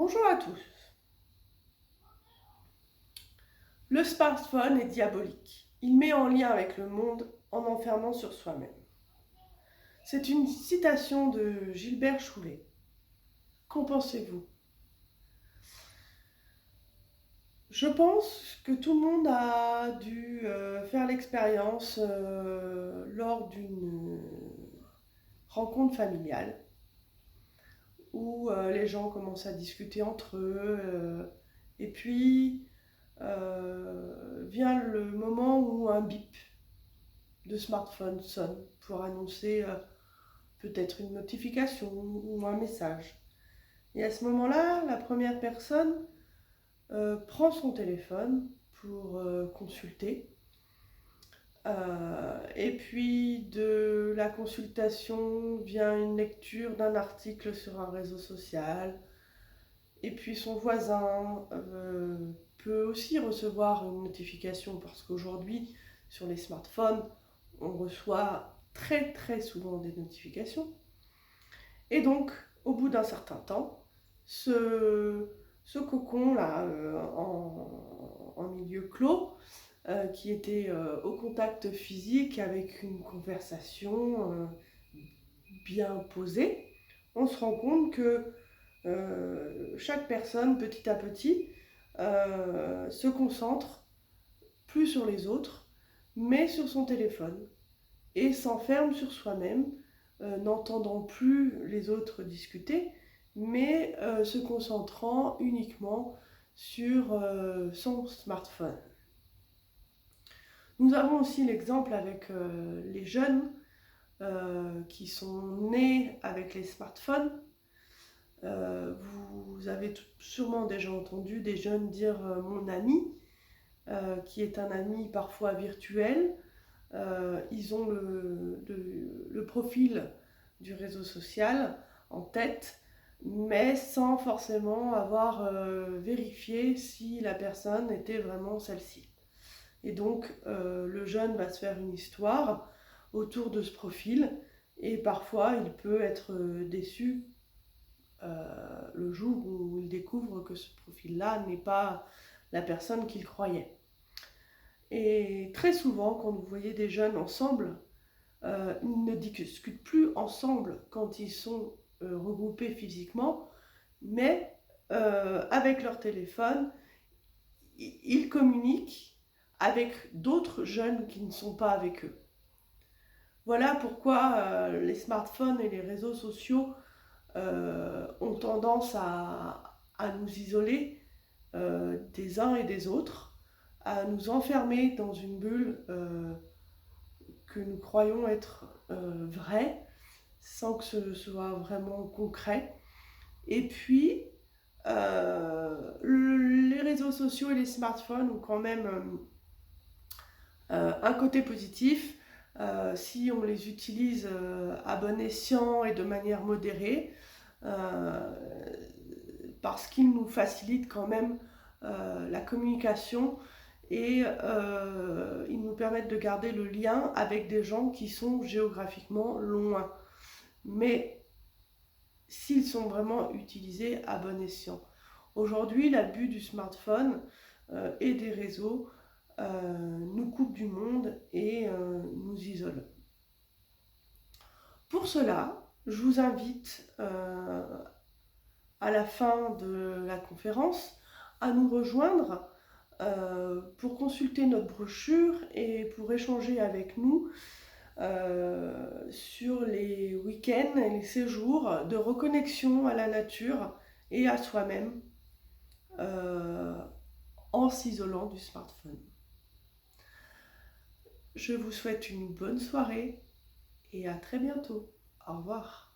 Bonjour à tous. Le smartphone est diabolique. Il met en lien avec le monde en enfermant sur soi-même. C'est une citation de Gilbert Choulet. Qu'en pensez-vous? Je pense que tout le monde a dû faire l'expérience lors d'une rencontre familiale où les gens commencent à discuter entre eux et puis vient le moment où un bip de smartphone sonne pour annoncer peut-être une notification ou un message. Et à ce moment-là, la première personne prend son téléphone pour consulter. Et puis de la consultation vient une lecture d'un article sur un réseau social. Et puis son voisin peut aussi recevoir une notification parce qu'aujourd'hui, sur les smartphones, on reçoit très très souvent des notifications. Et donc, au bout d'un certain temps, ce cocon-là, en milieu clos, qui était au contact physique avec une conversation bien posée, on se rend compte que chaque personne, petit à petit, se concentre plus sur les autres, mais sur son téléphone, et s'enferme sur soi-même, n'entendant plus les autres discuter, mais se concentrant uniquement sur son smartphone. Nous avons aussi l'exemple avec les jeunes qui sont nés avec les smartphones. Vous avez sûrement déjà entendu des jeunes dire mon ami, qui est un ami parfois virtuel. Ils ont le profil du réseau social en tête, mais sans forcément avoir vérifié si la personne était vraiment celle-ci. Et donc le jeune va se faire une histoire autour de ce profil, et parfois il peut être déçu le jour où il découvre que ce profil-là n'est pas la personne qu'il croyait. Et très souvent, quand vous voyez des jeunes ensemble, ils ne discutent plus ensemble quand ils sont regroupés physiquement, mais avec leur téléphone, ils communiquent avec d'autres jeunes qui ne sont pas avec eux. Voilà pourquoi les smartphones et les réseaux sociaux ont tendance à nous isoler des uns et des autres, à nous enfermer dans une bulle que nous croyons être vraie, sans que ce soit vraiment concret. Et puis, les réseaux sociaux et les smartphones ont quand même un côté positif si on les utilise à bon escient et de manière modérée, euh, parce qu'ils nous facilitent quand même la communication, et ils nous permettent de garder le lien avec des gens qui sont géographiquement loin. Mais s'ils sont vraiment utilisés à bon escient. Aujourd'hui, l'abus du smartphone et des réseaux nous coupe du monde et nous isole. Pour cela, je vous invite à la fin de la conférence à nous rejoindre pour consulter notre brochure et pour échanger avec nous sur les week-ends et les séjours de reconnexion à la nature et à soi-même euh, en s'isolant du smartphone. Je vous souhaite une bonne soirée et à très bientôt. Au revoir.